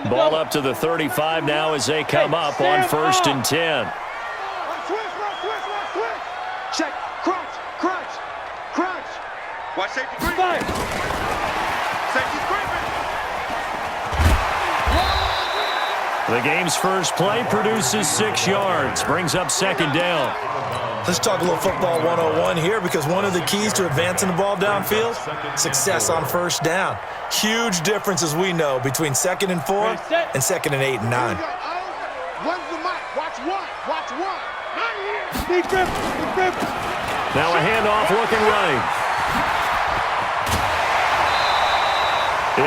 Ball up to the 35 now as they come up on 1st and 10. Check. Crunch. Watch safety creep. Safety's creeping. The game's first play produces 6 yards. Brings up 2nd down. Let's talk a little football 101 here, because one of the keys to advancing the ball downfield, success on 1st down. Huge difference, as we know, between 2nd and 4 and 2nd and 8 and 9. One's the mic. Watch one. Now a handoff looking right.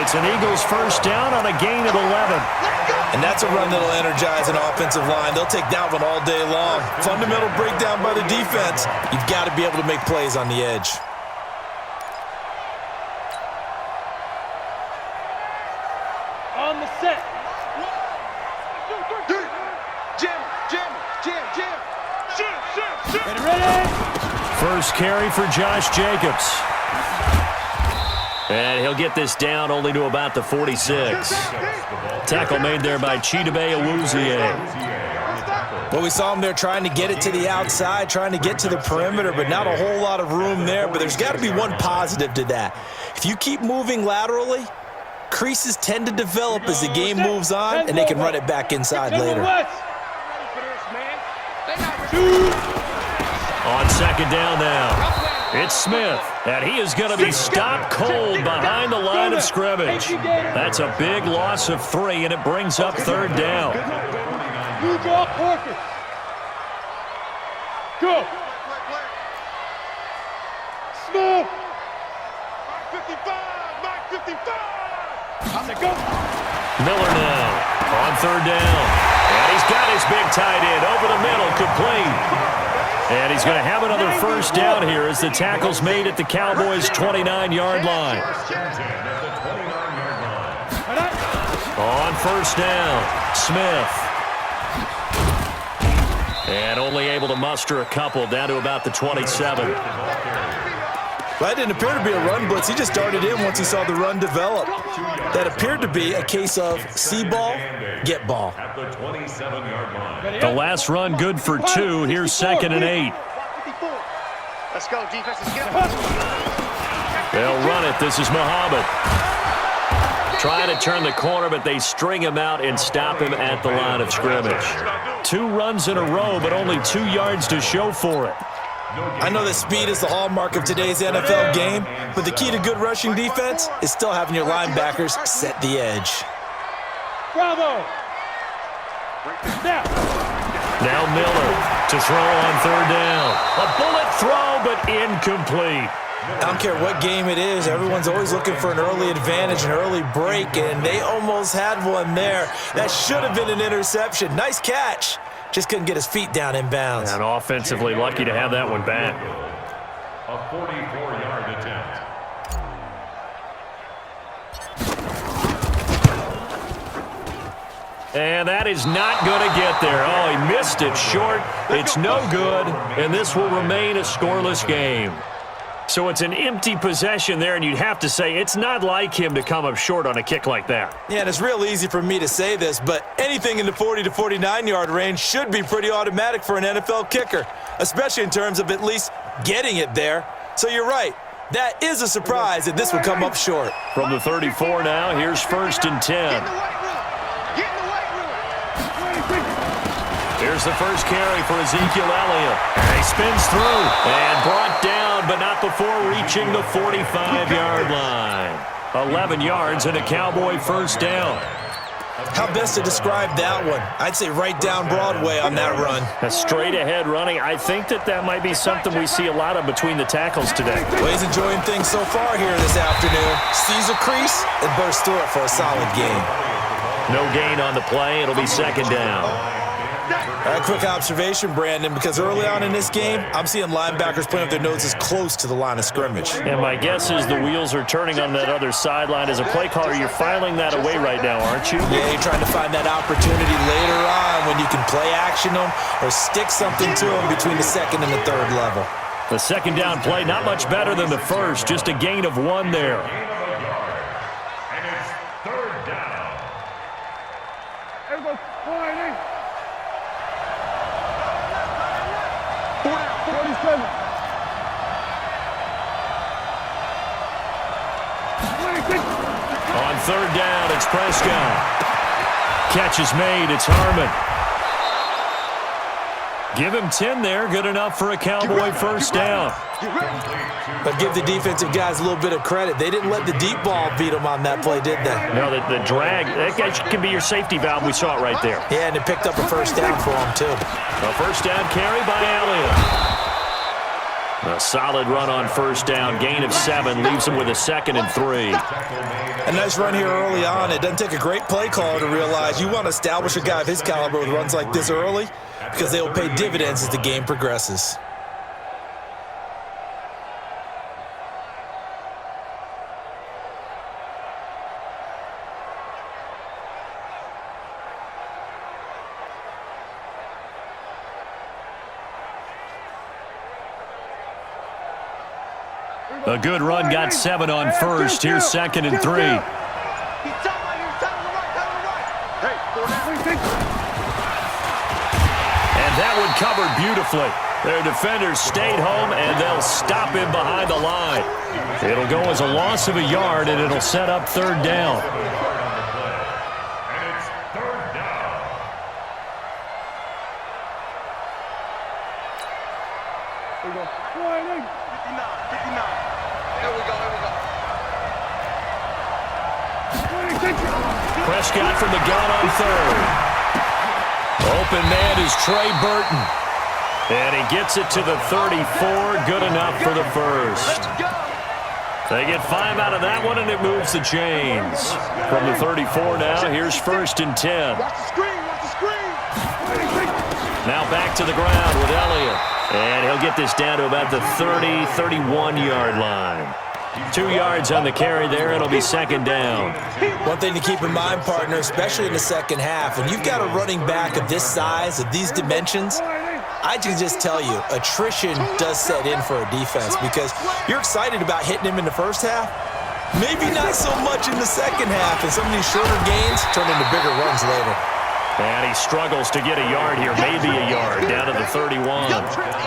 It's an Eagles 1st down on a gain of 11. And that's a run that'll energize an offensive line. They'll take that one all day long. Fundamental breakdown by the defense. You've got to be able to make plays on the edge. On the set. Jam. Ready. First carry for Josh Jacobs. And he'll get this down only to about the 46. Tackle made there by Chidobe Awuzie. Well, we saw him there trying to get it to the outside, trying to get to the perimeter, but not a whole lot of room there. But there's got to be one positive to that. If you keep moving laterally, creases tend to develop as the game moves on, and they can run it back inside later. On 2nd down now. It's Smith, and he is going to be stopped cold behind the line of scrimmage. That's a big loss of 3, and it brings up 3rd down. You draw Porkins. Go. Smith. Mark 55. Go. Miller now on 3rd down. And he's got his big tight end over the middle, complete. And he's going to have another 1st down here as the tackle's made at the Cowboys' 29-yard line. On 1st down, Smith. And only able to muster a couple down to about the 27. Well, that didn't appear to be a run blitz. He just darted in once he saw the run develop. That appeared to be a case of see ball, get ball. The last run good for 2. Here's 2nd and 8. Let's go, defense. They'll run it. This is Muhammad. Trying to turn the corner, but they string him out and stop him at the line of scrimmage. 2 runs in a row, but only 2 yards to show for it. I know that speed is the hallmark of today's NFL game, but the key to good rushing defense is still having your linebackers set the edge. Bravo. Now Miller to throw on 3rd down. A bullet throw, but incomplete. I don't care what game it is, everyone's always looking for an early advantage, an early break, and they almost had one there. That should have been an interception. Nice catch. Just couldn't get his feet down inbounds. And offensively lucky to have that one back. A 44-yard attempt. And that is not going to get there. Oh, he missed it short. It's no good, and this will remain a scoreless game. So it's an empty possession there, and you'd have to say it's not like him to come up short on a kick like that. Yeah, and it's real easy for me to say this, but anything in the 40 to 49-yard range should be pretty automatic for an NFL kicker, especially in terms of at least getting it there. So you're right. That is a surprise that this would come up short. From the 34 now, here's 1st and 10. Here's the first carry for Ezekiel Elliott. He spins through and brought down, but not before reaching the 45-yard line. 11 yards and a Cowboy 1st down. How best to describe that one? I'd say right down Broadway on that run. A straight-ahead running. I think that might be something we see a lot of between the tackles today. Well, he's enjoying things so far here this afternoon. Sees a crease and bursts through it for a solid gain. No gain on the play. It'll be 2nd down. A quick observation, Brandon, because early on in this game, I'm seeing linebackers putting up their noses close to the line of scrimmage. And my guess is the wheels are turning on that other sideline. As a play caller, you're filing that away right now, aren't you? Yeah, you're trying to find that opportunity later on when you can play action them or stick something to them between the 2nd and the 3rd level. The 2nd down play, not much better than the first, just a gain of 1 there. And it's 3rd down. On third down, it's Prescott. Catch is made, it's Harmon. Give him 10 there, good enough for a Cowboy first down. But give the defensive guys a little bit of credit. They didn't let the deep ball beat them on that play, did they? No, the drag, that guy can be your safety valve. We saw it right there. Yeah, and it picked up a first down for them, too. A first down carry by Elliott. A solid run on first down. Gain of 7 leaves him with a 2nd and 3. A nice run here early on. It doesn't take a great play caller to realize you want to establish a guy of his caliber with runs like this early because they will pay dividends as the game progresses. A good run, got 7 on first. Here's 2nd and 3. And that one covered beautifully. Their defenders stayed home, and they'll stop him behind the line. It'll go as a loss of a yard, and it'll set up third down. And it's third down. Here we go. 59. Here we go. Prescott from the gun on third. Open man is Trey Burton. And he gets it to the 34. Good enough for the first. They get 5 out of that one, and it moves the chains. From the 34 now, here's 1st and 10. Watch the screen. Now back to the ground with Elliott. And he'll get this down to about the 30, 31-yard line. 2 yards on the carry there. It'll be 2nd down. One thing to keep in mind, partner, especially in the second half, when you've got a running back of this size, of these dimensions, I can just tell you, attrition does set in for a defense because you're excited about hitting him in the first half. Maybe not so much in the second half, and some of these shorter gains turn into bigger runs later. And he struggles to get a yard here, maybe a yard, down to the 31.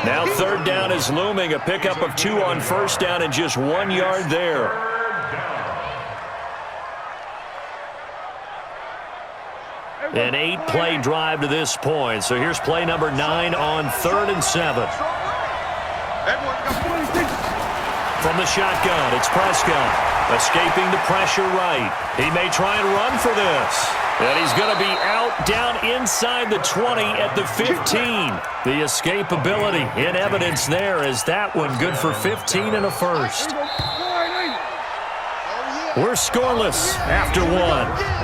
Now third down is looming, a pickup of 2 on first down and just 1 yard there. An 8-play drive to this point. So here's play number 9 on 3rd and 7. From the shotgun, it's Prescott. Escaping the pressure right. He may try and run for this. And he's going to be out down inside the 20 at the 15. The escapability in evidence there is that one good for 15 and a first. We're scoreless after 1.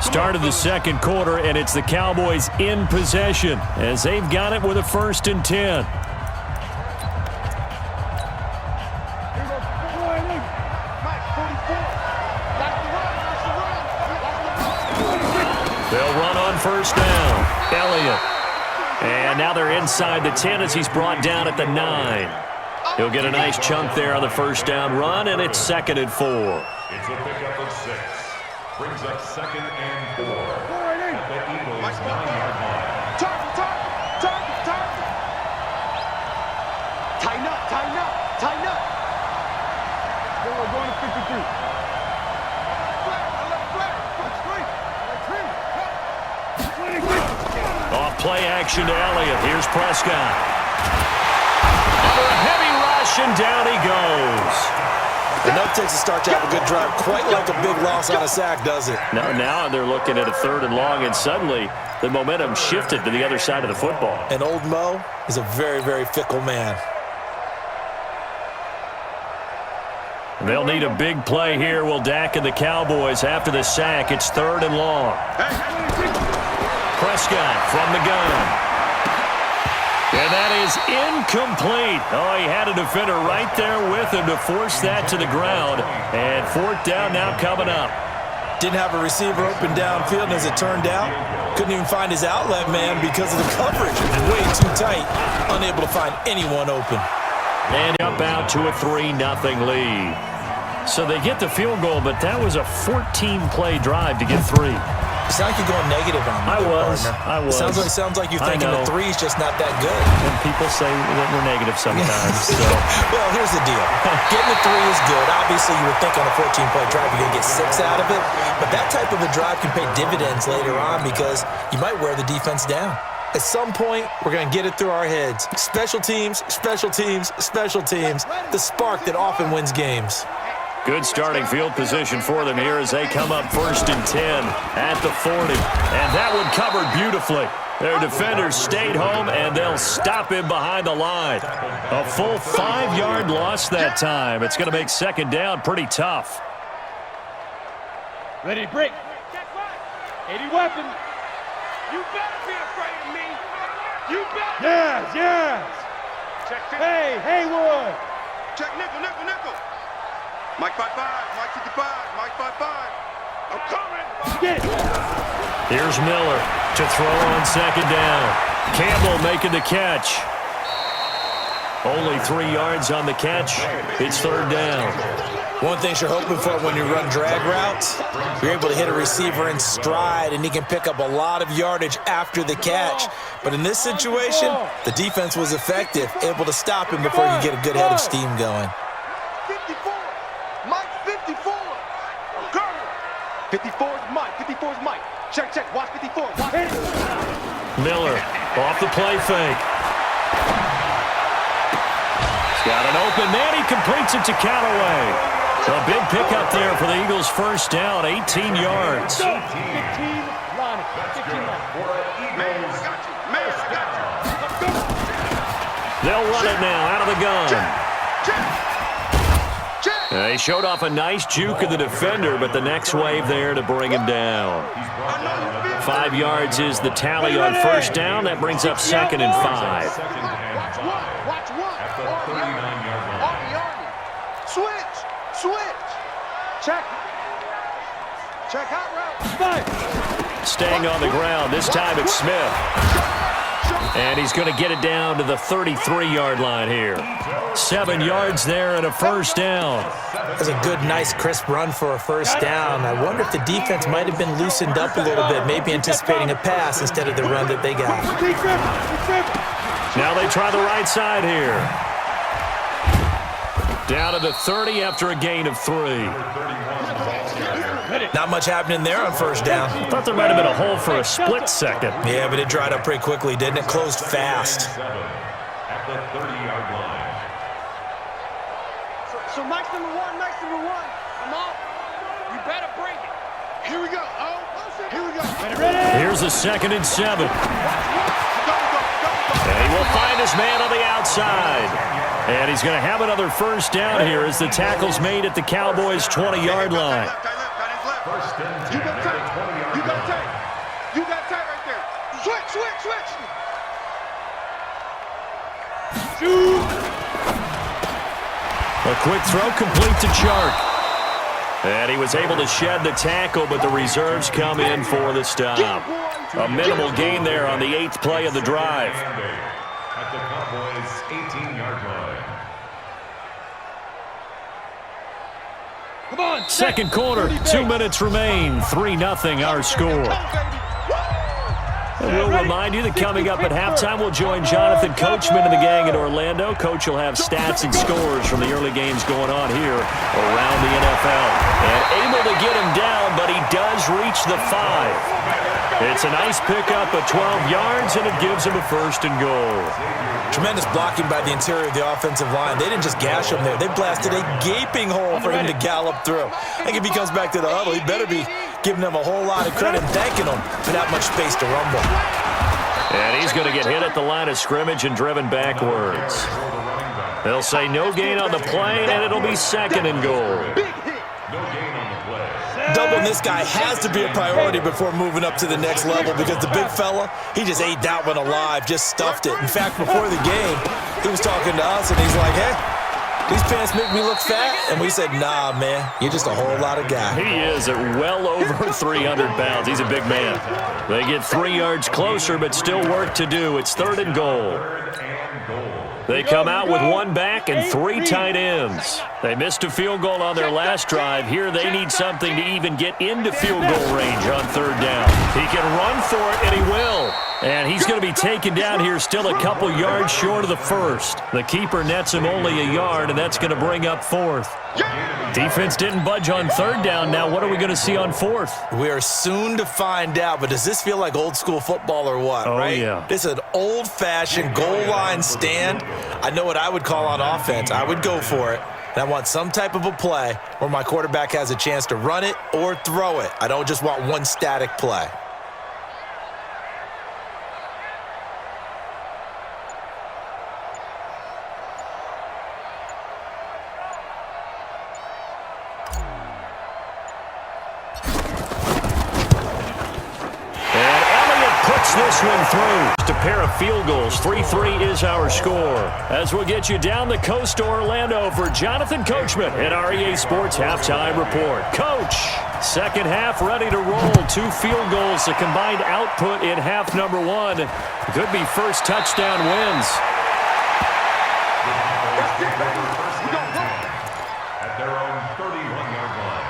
Start of the second quarter, and it's the Cowboys in possession as they've got it with a 1st and 10. They'll run on first down. Elliott. And now they're inside the 10 as he's brought down at the 9. He'll get a nice chunk there on the first down run, and it's 2nd and 4. It's a pickup of 6. Brings up 2nd and 4. At the Eagles' 9-yard line. Target. Tighten up. We're going to 53. Off play action to Elliott. Here's Prescott. Under a heavy rush, and down he goes. Enough takes a start to have a good drive. Quite like a big loss on a sack, does it? Now they're looking at a 3rd and long, and suddenly the momentum shifted to the other side of the football. And old Mo is a very, very fickle man. They'll need a big play here. Will Dak and the Cowboys after the sack. It's 3rd and long. Prescott from the gun. And that is incomplete. Oh, he had a defender right there with him to force that to the ground. And 4th down now coming up. Didn't have a receiver open downfield, and as it turned out, couldn't even find his outlet man because of the coverage. It was way too tight, unable to find anyone open. And up out to a 3-0 lead. So they get the field goal, but that was a 14-play drive to get 3. sound like you're going negative on me. I was. Sounds like you're thinking the three's just not that good. And people say that we're negative sometimes. So. Well, here's the deal. Getting a three is good. Obviously, you would think on a 14-play drive you're going to get 6 out of it. But that type of a drive can pay dividends later on because you might wear the defense down. At some point, we're going to get it through our heads. Special teams, special teams, special teams. The spark that often wins games. Good starting field position for them here as they come up 1st and 10 at the 40. And that one covered beautifully. Their defenders stayed home, and they'll stop him behind the line. A full 5-yard loss that time. It's going to make 2nd down pretty tough. Ready, break. 80 weapon. You better be afraid of me. You better. Yes. Check. Hey, Haywood. Check nickel. Mike 5-5, Mike 55, Mike 5-5. I'm coming. Get it. Here's Miller to throw on 2nd down. Campbell making the catch. Only 3 yards on the catch. It's 3rd down. One thing you're hoping for when you run drag routes, you're able to hit a receiver in stride, and he can pick up a lot of yardage after the catch. But in this situation, the defense was effective, able to stop him before you get a good head of steam going. 54. Mike 54. I'm coming. 54 is Mike. 54 is Mike. Check. Watch 54. Watch. Miller off the play fake. He's got an open man. He completes it to Callaway. A big pickup there for the Eagles' 1st down, 18 yards. 15 line. 15 line. Man, I got you. They'll run it now out of the gun. Check. They showed off a nice juke of the defender, but the next wave there to bring him down. 5 yards is the tally on 1st down. That brings up 2nd and 5. Watch one. At the 39-yard line. Army. Switch. Check out route. Staying on the ground. This time it's Smith. And he's going to get it down to the 33-yard line here. 7 yards there and a 1st down. That's a good, nice, crisp run for a 1st down. I wonder if the defense might have been loosened up a little bit, maybe anticipating a pass instead of the run that they got. Now they try the right side here. Down to the 30 after a gain of 3. Not much happening there on 1st down. Thought there might have been a hole for a split second. Yeah, but it dried up pretty quickly, didn't it? Closed fast. At the 30-yard line. So Mike's number one. Come on. You better bring it. Here we go. Here we go. Ready. Here's a 2nd and 7. And he will find his man on the outside. And he's going to have another 1st down here as the tackle's made at the Cowboys' 20-yard line. First and 10 You got at tight. the 20-yard You got line. tight. You got tight right there. Switch. A quick throw complete to Chark. And he was able to shed the tackle, but the reserves come in for the stop. A minimal gain there on the 8th play of the drive. At the Cowboys' 18-yard line. Come on. 2nd quarter, 2 minutes remain. 3-0 our score. And we'll remind you that coming up at halftime, we'll join Jonathan Coachman and the gang in Orlando. Coach will have stats and scores from the early games going on here around the NFL. And able to get him down, but he does reach the 5. It's a nice pickup of 12 yards, and it gives him a 1st and goal. Tremendous blocking by the interior of the offensive line. They didn't just gash him there. They blasted a gaping hole for him to gallop through. I think if he comes back to the huddle, he better be giving them a whole lot of credit and thanking them for that much space to rumble. And he's going to get hit at the line of scrimmage and driven backwards. They'll say no gain on the play, and it'll be 2nd and goal. No gain on the play. Doubling this guy has to be a priority before moving up to the next level because the big fella, he just ate that one alive, just stuffed it. In fact, before the game, he was talking to us, and he's like, hey, These pants make me look fat, and we said, nah, man, you're just a whole lot of guy. He is at well over 300 pounds. He's a big man. They get 3 yards closer, but still work to do. It's 3rd and goal. They come out with 1 back and 3 tight ends. They missed a field goal on their last drive. Here they need something to even get into field goal range on 3rd down. He can run for it, and he will. And he's going to be taken down here still a couple yards short of the first. The keeper nets him only a yard, and that's going to bring up 4th. Defense didn't budge on 3rd down. Now what are we going to see on 4th? We are soon to find out, but does this feel like old school football or what, right? Yeah. This is an old-fashioned goal line stand. I know what I would call on offense. I would go for it. And I want some type of a play where my quarterback has a chance to run it or throw it. I don't just want one static play. This one through. Just a pair of field goals. 3-3 is our score. As we'll get you down the coast to Orlando for Jonathan Coachman at REA Sports Halftime Report. Coach, second half ready to roll. 2 field goals, the combined output in half number 1. Could be first touchdown wins. At their own 31-yard line.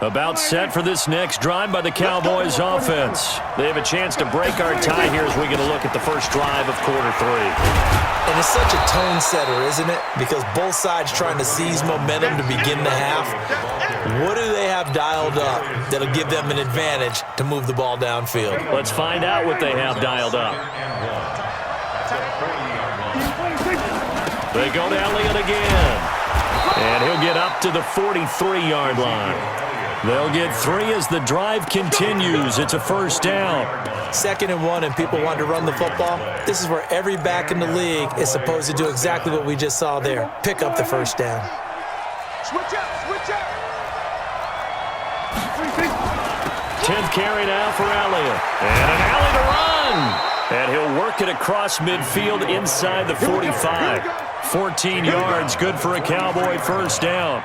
About set for this next drive by the Cowboys offense. They have a chance to break our tie here as we get a look at the first drive of quarter 3. And it's such a tone setter, isn't it? Because both sides trying to seize momentum to begin the half. What do they have dialed up that'll give them an advantage to move the ball downfield? Let's find out what they have dialed up. They go to Elliott again. And he'll get up to the 43-yard line. They'll get 3 as the drive continues. It's a first down. 2nd and 1, and people want to run the football. This is where every back in the league is supposed to do exactly what we just saw there. Pick up the first down. Switch out, switch out. 10th carry now for Elliott. And an alley to run. And he'll work it across midfield inside the 45. 14 yards, good for a Cowboy first down.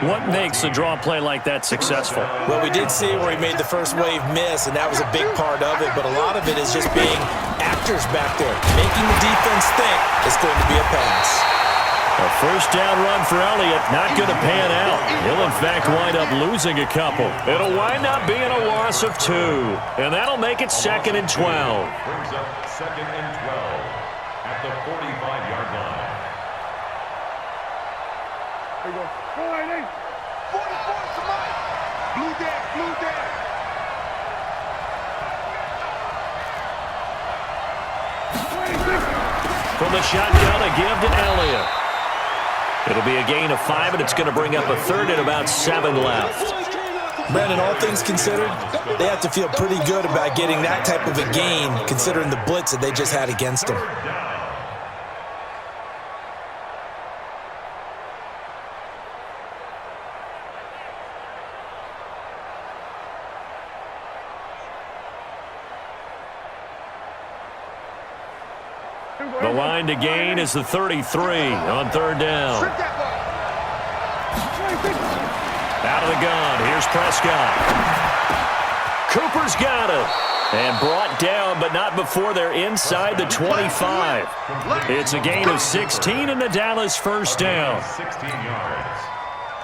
What makes a draw play like that successful? Well, we did see where he made the first wave miss, and that was a big part of it, but a lot of it is just being actors back there, making the defense think it's going to be a pass. A first down run for Elliott, not going to pan out. He'll, in fact, wind up losing a couple. It'll wind up being a loss of 2, and that'll make it 2nd and 12. Brings up 2nd and 12 at the 45-yard line. There you go. 44 to Mike. Blue down, blue down. From the shotgun, a give to Elliott. It'll be a gain of 5, and it's going to bring up a 3rd and about 7 left. Brandon, all things considered, they have to feel pretty good about getting that type of a gain, considering the blitz that they just had against them. The line to gain is the 33 on 3rd down. Out of the gun, here's Prescott. Cooper's got it. And brought down, but not before they're inside the 25. It's a gain of 16 and the Dallas first down. 16 yards.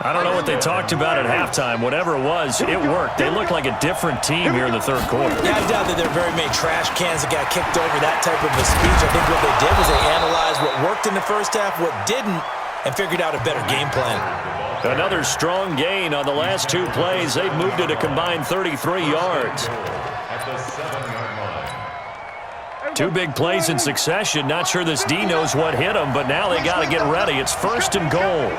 I don't know what they talked about at halftime. Whatever it was, it worked. They look like a different team here in the 3rd quarter. Yeah, I doubt that there are very many trash cans that got kicked over that type of a speech. I think what they did was they analyzed what worked in the first half, what didn't, and figured out a better game plan. Another strong gain on the last 2 plays. They've moved it a combined 33 yards. At the 7-yard line. 2 big plays in succession. Not sure this D knows what hit him, but now they got to get ready. It's 1st and goal.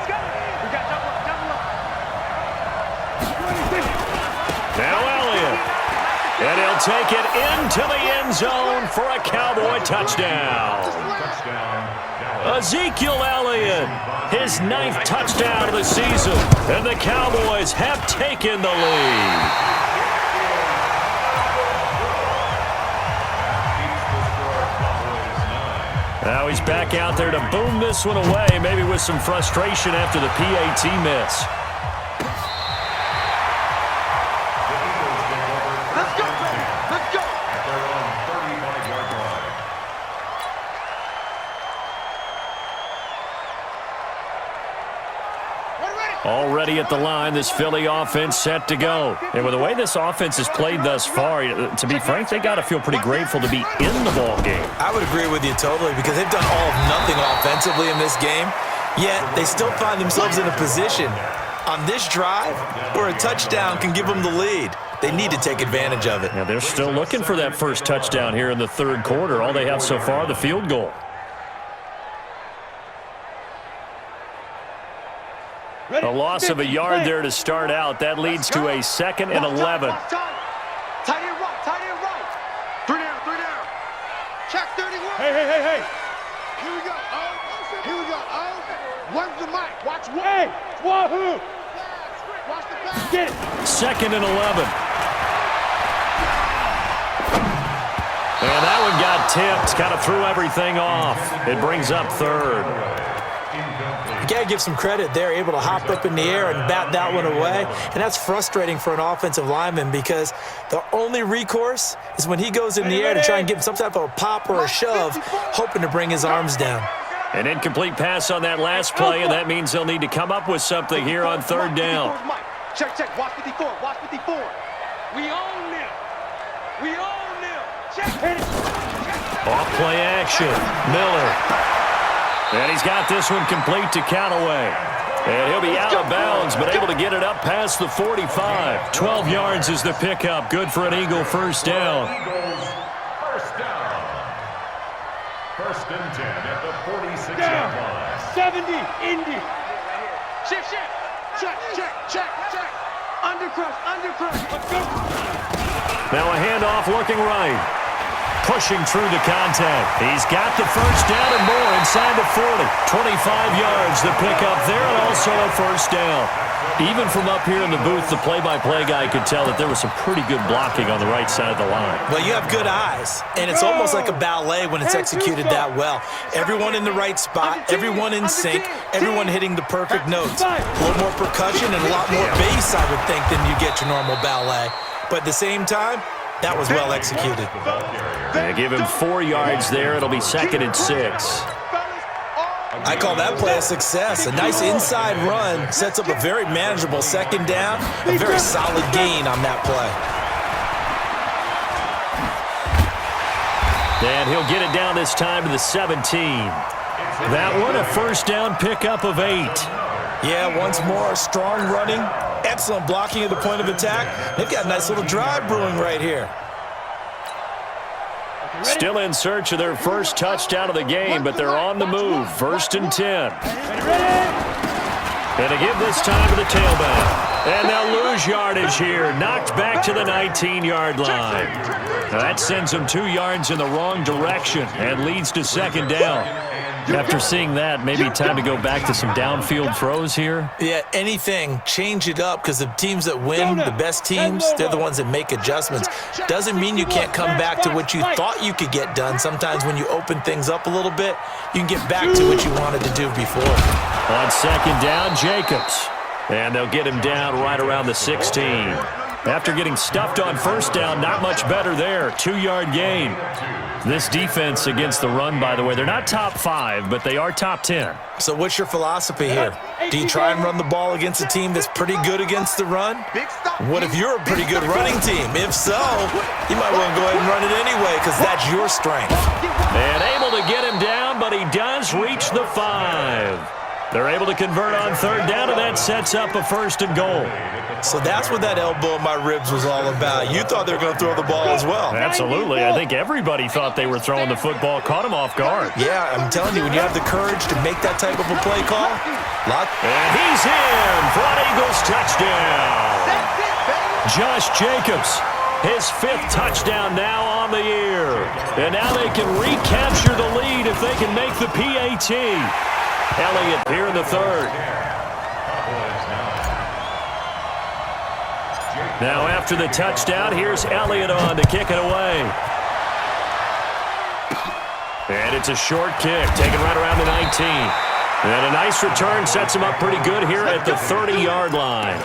Now Elliott. And he'll take it into the end zone for a Cowboy touchdown. Ezekiel Elliott, his 9th touchdown of the season. And the Cowboys have taken the lead. Now he's back out there to boom this one away, maybe with some frustration after the PAT miss. Let's go. Let's go. At their own 35-yard line. Already at the line, this Philly offense set to go. And with the way this offense has played thus far, to be frank, they got to feel pretty grateful to be in the ball game. I would agree with you totally because they've done all of nothing offensively in this game, yet they still find themselves in a position on this drive where a touchdown can give them the lead. They need to take advantage of it. Yeah, they're still looking for that first touchdown here in the third quarter. All they have so far, the field goal. A loss of a yard there to start out. That leads to a 2nd and 11. Tight end right. 3 down. Check 31. Hey. Here we go. Where's the mic? Watch one. Hey, Wahoo! Watch the pass. Get it. 2nd and 11. And that one got tipped, kind of threw everything off. It brings up 3rd. You got to give some credit. They're able to hop up in the air and bat that one away. And that's frustrating for an offensive lineman because the only recourse is when he goes in the air to try and get some type of a pop or a shove, hoping to bring his arms down. An incomplete pass on that last play, and that means they'll need to come up with something here on 3rd down. Check. Watch 54. We own them. Check. Off play action. Miller. And he's got this one complete to Callaway. And he'll be out of bounds, but able to get it up past the 45. 12 yards is the pickup. Good for an Eagle first down. Eagles first down. 1st and 10 at the 46-yard line. 70, Indy. Shift. Check. Undercrush. Let's go. Now a handoff looking right. Pushing through the contact. He's got the first down and more inside the 40. 25 yards, the pickup there, and also a first down. Even from up here in the booth, the play-by-play guy could tell that there was some pretty good blocking on the right side of the line. Well, you have good eyes, and it's almost like a ballet when it's executed that well. Everyone in the right spot, everyone in sync, everyone hitting the perfect notes. A little more percussion and a lot more bass, I would think, than you get your normal ballet. But at the same time, that was well executed. They give him 4 yards there. It'll be 2nd and 6. I call that play a success. A nice inside run sets up a very manageable 2nd down, a very solid gain on that play. And he'll get it down this time to the 17. That one, a first down pickup of 8. Yeah, once more, strong running, excellent blocking at the point of attack. They've got a nice little drive brewing right here. Still in search of their first touchdown of the game, but they're on the move. 1st and 10. And to give this time to the tailback. And they'll lose yardage here. Knocked back to the 19-yard line. Now that sends them 2 yards in the wrong direction and leads to 2nd down. After seeing that, maybe time to go back to some downfield throws here. Yeah, anything. Change it up because the teams that win, the best teams, they're the ones that make adjustments. Doesn't mean you can't come back to what you thought you could get done. Sometimes when you open things up a little bit, you can get back to what you wanted to do before. On 2nd down, Jacobs. And they'll get him down right around the 16. After getting stuffed on 1st down, not much better there. 2-yard gain. This defense against the run, by the way, they're not top 5, but they are top 10. So what's your philosophy here? Do you try and run the ball against a team that's pretty good against the run? What if you're a pretty good running team? If so, you might want to go ahead and run it anyway because that's your strength. And able to get him down, but he does reach the 5. They're able to convert on 3rd down, and that sets up a 1st and goal. So that's what that elbow in my ribs was all about. You thought they were going to throw the ball as well. Absolutely. I think everybody thought they were throwing the football, caught him off guard. Yeah, I'm telling you, when you have the courage to make that type of a play call, and he's in for an Eagles touchdown. Josh Jacobs, his 5th touchdown now on the year. And now they can recapture the lead if they can make the PAT. Elliott here in the 3rd. Now after the touchdown, here's Elliott on to kick it away. And it's a short kick, taken right around the 19. And a nice return sets him up pretty good here at the 30-yard line.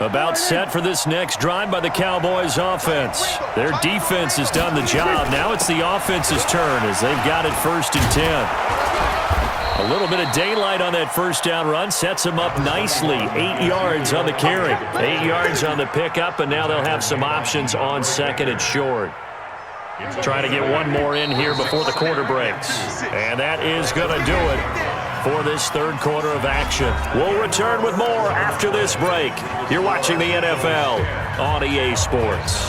About set for this next drive by the Cowboys offense. Their defense has done the job. Now it's the offense's turn as they've got it 1st and 10. A little bit of daylight on that first down run sets them up nicely. 8 yards on the carry, 8 yards on the pickup, and now they'll have some options on 2nd and short. Trying to get one more in here before the quarter breaks. And that is going to do it for this 3rd quarter of action. We'll return with more after this break. You're watching the NFL on EA Sports.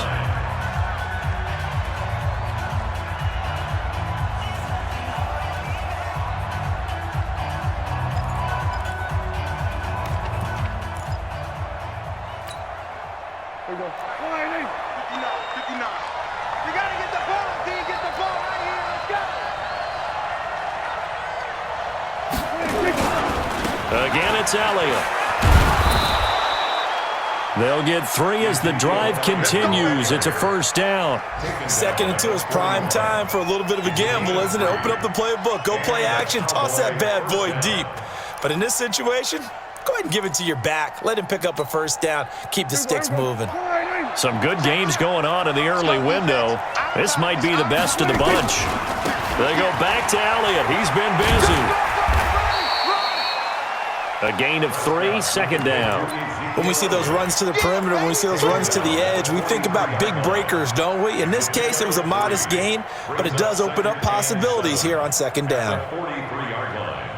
Here we go. 59. You got to get the ball, D. Get the ball right here. Let's go. Again, it's Elliott. They'll get 3 as the drive continues. It's a 1st down. 2nd and 2 is prime time for a little bit of a gamble, isn't it? Open up the playbook, go play action, toss that bad boy deep. But in this situation, go ahead and give it to your back. Let him pick up a 1st down. Keep the sticks moving. Some good games going on in the early window. This might be the best of the bunch. They go back to Elliott. He's been busy. A gain of 3, 2nd down. When we see those runs to the perimeter, when we see those runs to the edge, we think about big breakers, don't we? In this case, it was a modest gain, but it does open up possibilities here on 2nd down. 43-yard line.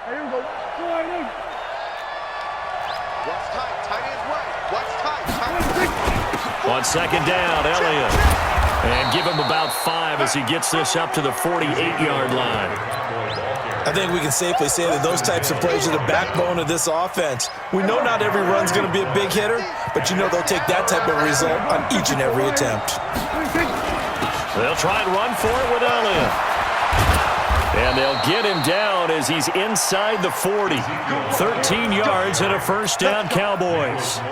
Here we go. Watch tight. Tight ends right. Watch tight. Tight ends. On 2nd down, Elliott. And give him about 5 as he gets this up to the 48-yard line. I think we can safely say that those types of plays are the backbone of this offense. We know not every run's going to be a big hitter, but you know they'll take that type of result on each and every attempt. They'll try and run for it with Elliott. And they'll get him down as he's inside the 40. 13 yards and a 1st down, Cowboys.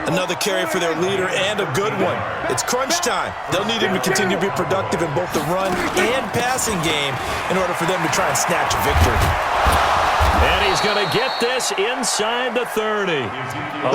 Another carry for their leader and a good one. It's crunch time. They'll need him to continue to be productive in both the run and passing game in order for them to try and snatch a victory. And he's going to get this inside the 30.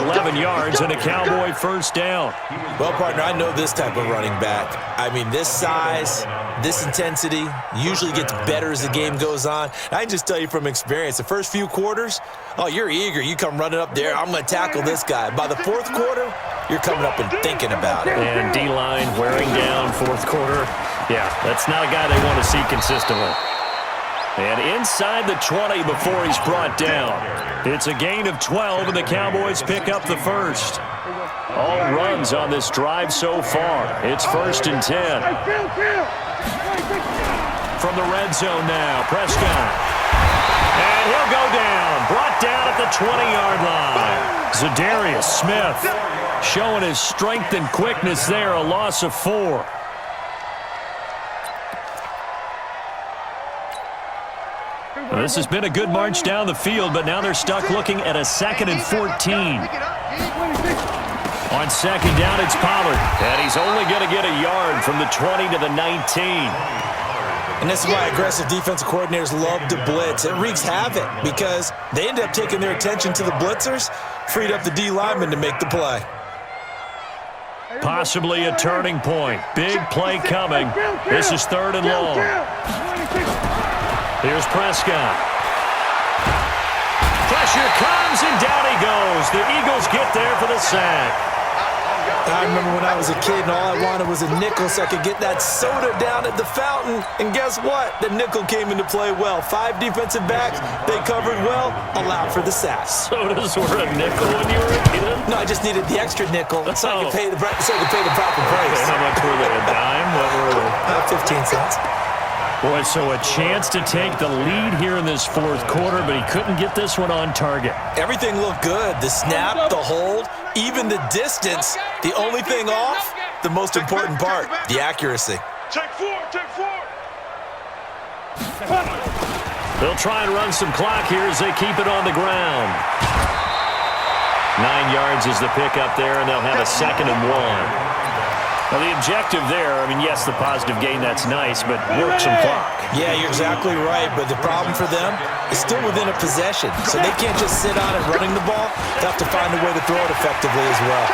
11 yards and a Cowboy 1st down. Well, partner, I know this type of running back. I mean, this size, this intensity usually gets better as the game goes on. I can just tell you from experience, the first few quarters, oh, you're eager. You come running up there, I'm going to tackle this guy. By the 4th quarter, you're coming up and thinking about it. And D-line wearing down 4th quarter. Yeah, that's not a guy they want to see consistently. And inside the 20 before he's brought down. It's a gain of 12, and the Cowboys pick up the 1st. All runs on this drive so far. It's 1st and 10. From the red zone now, Prescott. And he'll go down. Brought down at the 20-yard line. Zadarius Smith showing his strength and quickness there, a loss of 4. Well, this has been a good march down the field, but now they're stuck looking at a 2nd and 14. On 2nd down, it's Pollard, and he's only going to get a yard from the 20 to the 19. And this is why aggressive defensive coordinators love to blitz. It wreaks havoc because they end up taking their attention to the blitzers, freed up the D lineman to make the play. Possibly a turning point. Big play coming. This is 3rd and long. Here's Prescott. Pressure comes, and down he goes. The Eagles get there for the sack. I remember when I was a kid and all I wanted was a nickel so I could get that soda down at the fountain. And guess what? The nickel came into play well. 5 defensive backs, they covered well, allowed for the sack. Sodas were a nickel when you were a kid? No, I just needed the extra nickel so I could pay the proper price. How much were they? A dime? What were they? 15 cents. Boy, so a chance to take the lead here in this fourth quarter, but he couldn't get this one on target. Everything looked good. The snap, the hold, even the distance. The only thing off, the most important part, the accuracy. Check four, check four. They'll try and run some clock here as they keep it on the ground. 9 yards is the pickup there, and they'll have a 2nd and 1. Now, the objective there, I mean, yes, the positive gain, that's nice, but work some clock. Yeah, you're exactly right, but the problem for them is still within a possession, so they can't just sit on it running the ball. They have to find a way to throw it effectively as well.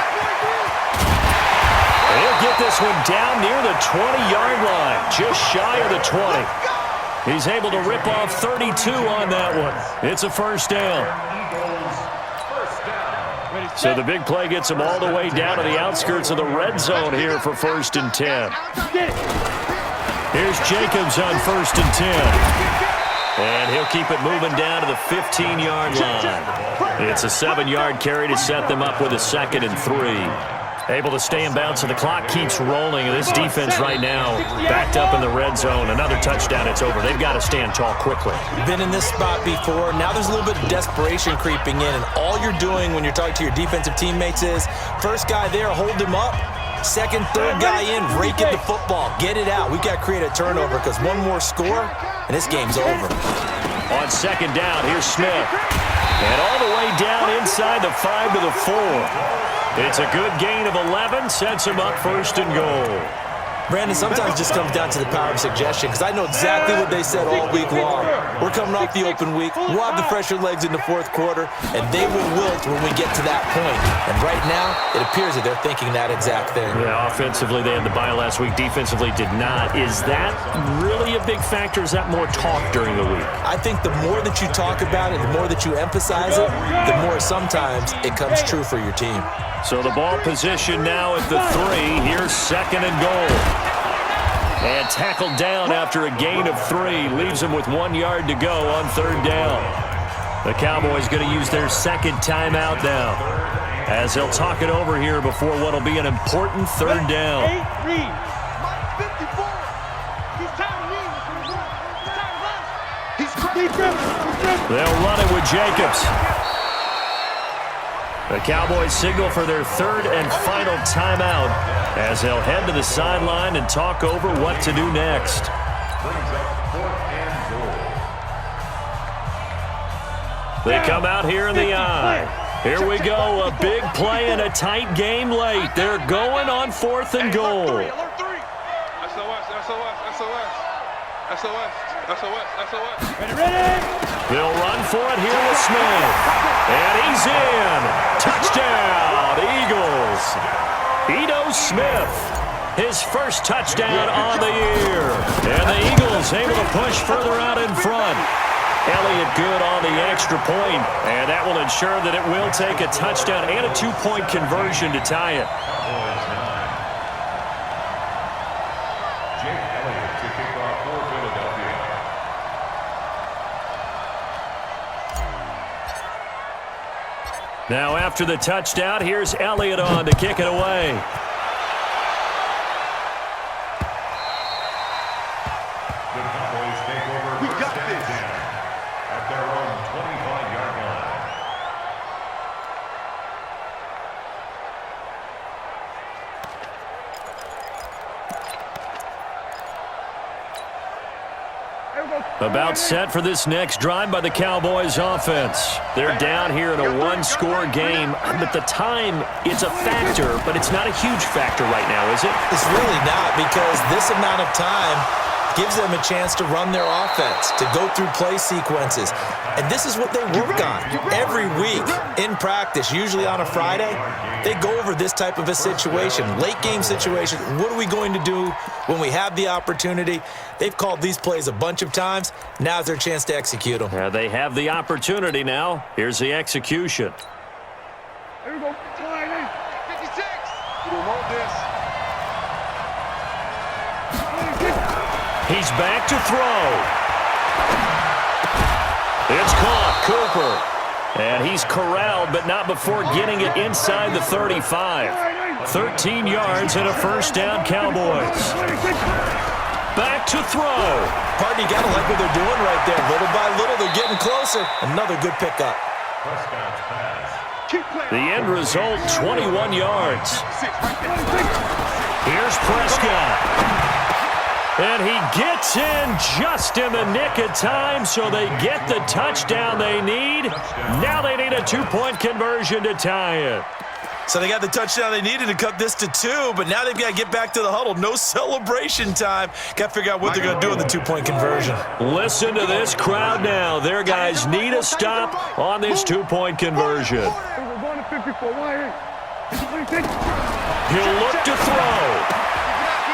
He'll get this one down near the 20-yard line, just shy of the 20. He's able to rip off 32 on that one. It's a first down. So the big play gets him all the way down to the outskirts of the red zone here for 1st and 10. Here's Jacobs on 1st and 10. And he'll keep it moving down to the 15-yard line. It's a 7-yard carry to set them up with a 2nd and 3. Able to stay in bounds, so the clock keeps rolling. And this defense right now backed up in the red zone. Another touchdown, it's over. They've got to stand tall quickly. Been in this spot before. Now there's a little bit of desperation creeping in, and all you're doing when you're talking to your defensive teammates is, first guy there, hold him up. Second, third guy in, rake at the football. Get it out. We've got to create a turnover because one more score, and this game's over. On 2nd down, here's Smith. And all the way down inside the 5 to the 4. It's a good gain of 11, sets him up 1st and goal. Brandon, sometimes it just comes down to the power of suggestion because I know exactly what they said all week long. We're coming off the open week. We'll have the fresher legs in the fourth quarter, and they will wilt when we get to that point. And right now, it appears that they're thinking that exact thing. Yeah, offensively, they had the bye last week. Defensively, did not. Is that really a big factor? Is that more talk during the week? I think the more that you talk about it, the more that you emphasize it, the more sometimes it comes true for your team. So the ball position now at the 3. Here's 2nd and goal. And tackled down after a gain of 3. Leaves him with 1 yard to go on 3rd down. The Cowboys going to use their 2nd timeout now, as they'll talk it over here before what will be an important 3rd down. They'll run it with Jacobs. The Cowboys signal for their 3rd and final timeout as they'll head to the sideline and talk over what to do next. They come out here in the eye. Here we go, a big play and a tight game late. They're going on 4th and goal. They'll run for it here with Smith. And he's in. Touchdown, Eagles. Ito Smith, his first touchdown on the year. And the Eagles able to push further out in front. Elliott good on the extra point, and that will ensure that it will take a touchdown and a 2-point conversion to tie it. Now after the touchdown, here's Elliott on to kick it away. The Cowboys take over first and 10 at their own 25-yard line. About set for this next drive by the Cowboys offense. They're down here in a 1-score game, but the time, it's a factor, but it's not a huge factor right now, is it? It's really not, because this amount of time gives them a chance to run their offense, to go through play sequences. And this is what they work on every week in practice, usually on a Friday. They go over this type of a situation, late game situation. What are we going to do when we have the opportunity? They've called these plays a bunch of times. Now's their chance to execute them. They have the opportunity now. Here's the execution. Here we go. 56. We'll hold this. He's back to throw. It's caught, Cooper. And he's corralled, but not before getting it inside the 35. 13 yards and a first down, Cowboys. back to throw. Partner, you got to like what they're doing right there. Little by little, they're getting closer. Another good pickup. Prescott's pass. The end result, 21 yards. Here's Prescott. And he gets in just in the nick of time, so they get the touchdown they need. Now they need a two-point conversion to tie it. So they got the touchdown they needed to cut this to 2, but now they've got to get back to the huddle. No celebration time. Got to figure out what they're going to do in the two-point conversion. Listen to this crowd now. Their guys need a stop on this two-point conversion. We're going to 54. He'll look to throw.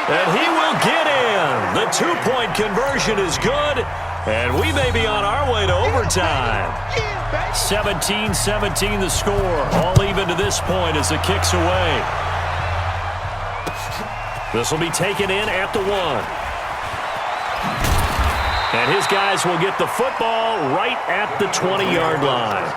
And he will get in. The two-point conversion is good, and we may be on our way to overtime. 17-17 the score. All even to this point as the kick's away. This will be taken in at the 1. And his guys will get the football right at the 20-yard line.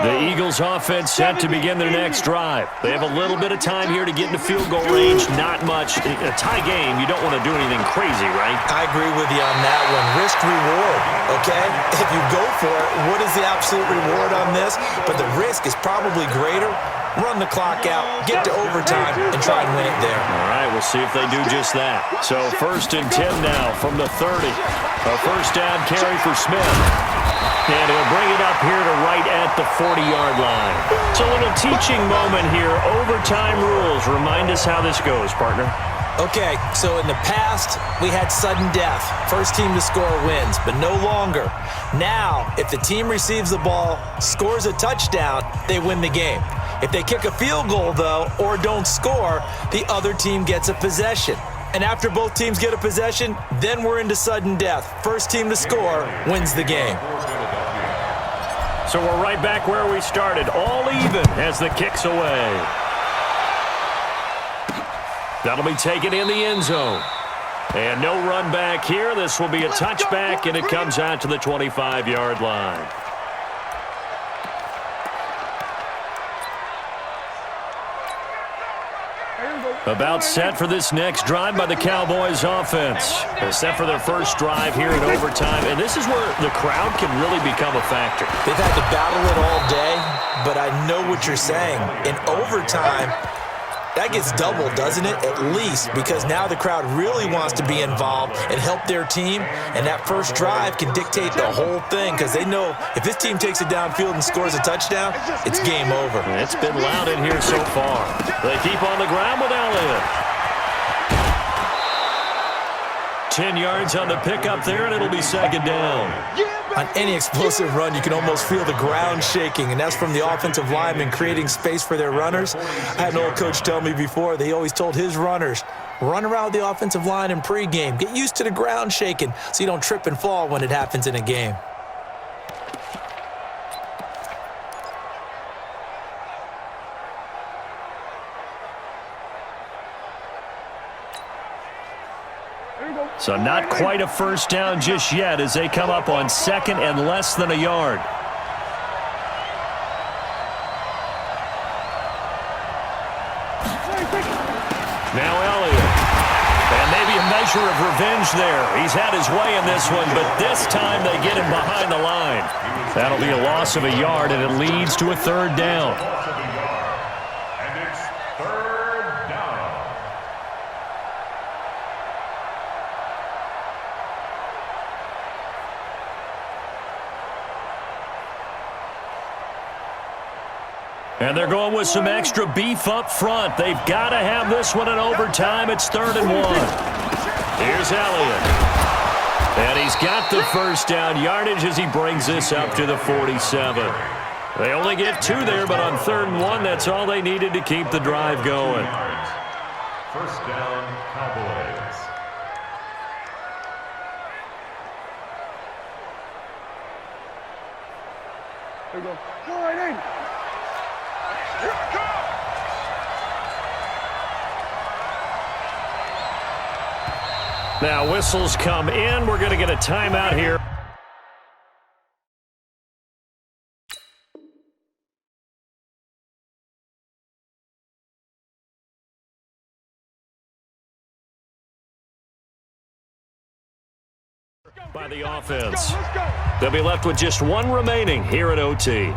The Eagles offense set to begin their next drive. They have a little bit of time here to get into field goal range. Not much. In a tie game, you don't want to do anything crazy, right? I agree with you on that one. Risk reward, okay? If you go for it, what is the absolute reward on this? But the risk is probably greater. Run the clock out, get to overtime, and try and win it there. All right, we'll see if they do just that. So 1st and 10 now from the 30. A first down carry for Smith. And he'll bring it up here to right at the 40-yard line. So a little teaching moment here. Overtime rules. Remind us how this goes, partner. Okay, so in the past, we had sudden death. First team to score wins, but no longer. Now, if the team receives the ball, scores a touchdown, they win the game. If they kick a field goal, though, or don't score, the other team gets a possession. And after both teams get a possession, then we're into sudden death. First team to score wins the game. So we're right back where we started, all even as the kick's away. That'll be taken in the end zone. And no run back here. This will be a touchback, and it comes out to the 25-yard line. About set for this next drive by the Cowboys offense. They're set for their first drive here in overtime, and this is where the crowd can really become a factor. They've had to battle it all day, but I know what you're saying. In overtime, that gets doubled, doesn't it? At least, because now the crowd really wants to be involved and help their team, and that first drive can dictate the whole thing because they know if this team takes it downfield and scores a touchdown, it's game over. It's been loud in here so far. They keep on the ground with Elliott. 10 yards on the pickup there, and it'll be second down. On any explosive run, you can almost feel the ground shaking, and that's from the offensive linemen creating space for their runners. I had an old coach tell me before, they always told his runners, run around the offensive line in pregame. Get used to the ground shaking so you don't trip and fall when it happens in a game. So not quite a first down just yet as they come up on second and less than a yard. Now Elliott. And maybe a measure of revenge there. He's had his way in this one, but this time they get him behind the line. That'll be a loss of a yard, and it leads to a third down. And it's third down. And they're going with some extra beef up front. They've got to have this one in overtime. It's 3rd and 1. Here's Elliott. And he's got the first down yardage as he brings this up to the 47. They only get 2 there, but on 3rd and 1, that's all they needed to keep the drive going. First down, Cowboys. There we go. Go right in. Now whistles come in. We're going to get a timeout here. by the offense. Let's go. They'll be left with just one remaining here at OT.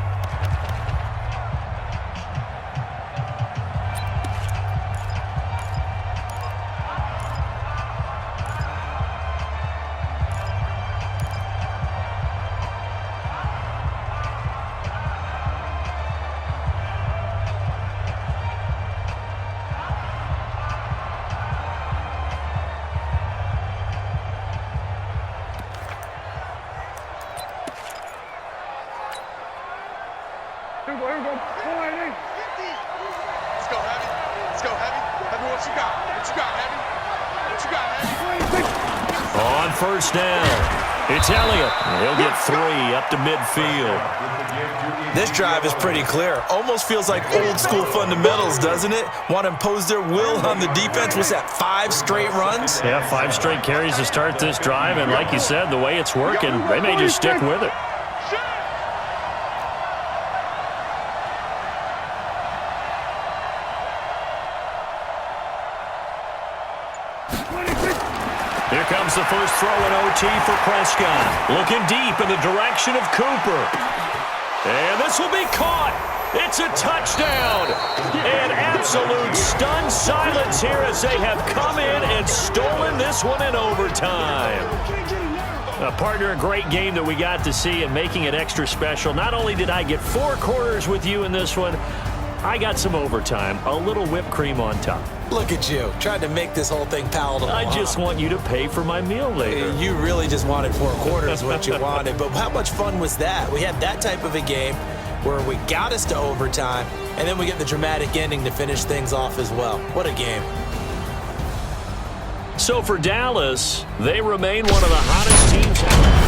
Here we go, here we go. 4-8. Let's go, Heavy. Let's go, Heavy. Heavy, what you got? What you got, Heavy? What you got, Heavy? On first down, it's Elliott. He'll get 3 up to midfield. This drive is pretty clear. Almost feels like old school fundamentals, doesn't it? Want to impose their will on the defense. What's that, 5 straight runs? Yeah, 5 straight carries to start this drive, and like you said, the way it's working, they may just stick with it. Here comes the first throw in OT for Prescott. Looking deep in the direction of Cooper. And this will be caught. It's a touchdown. And absolute stunned silence here as they have come in and stolen this one in overtime. Partner, a great game that we got to see and making it extra special. Not only did I get 4 quarters with you in this one, I got some overtime, a little whipped cream on top. Look at you, trying to make this whole thing palatable. I just want you to pay for my meal later. You really just wanted 4 quarters, what you wanted. But how much fun was that? We had that type of a game where we got us to overtime, and then we get the dramatic ending to finish things off as well. What a game. So for Dallas, they remain one of the hottest teams out.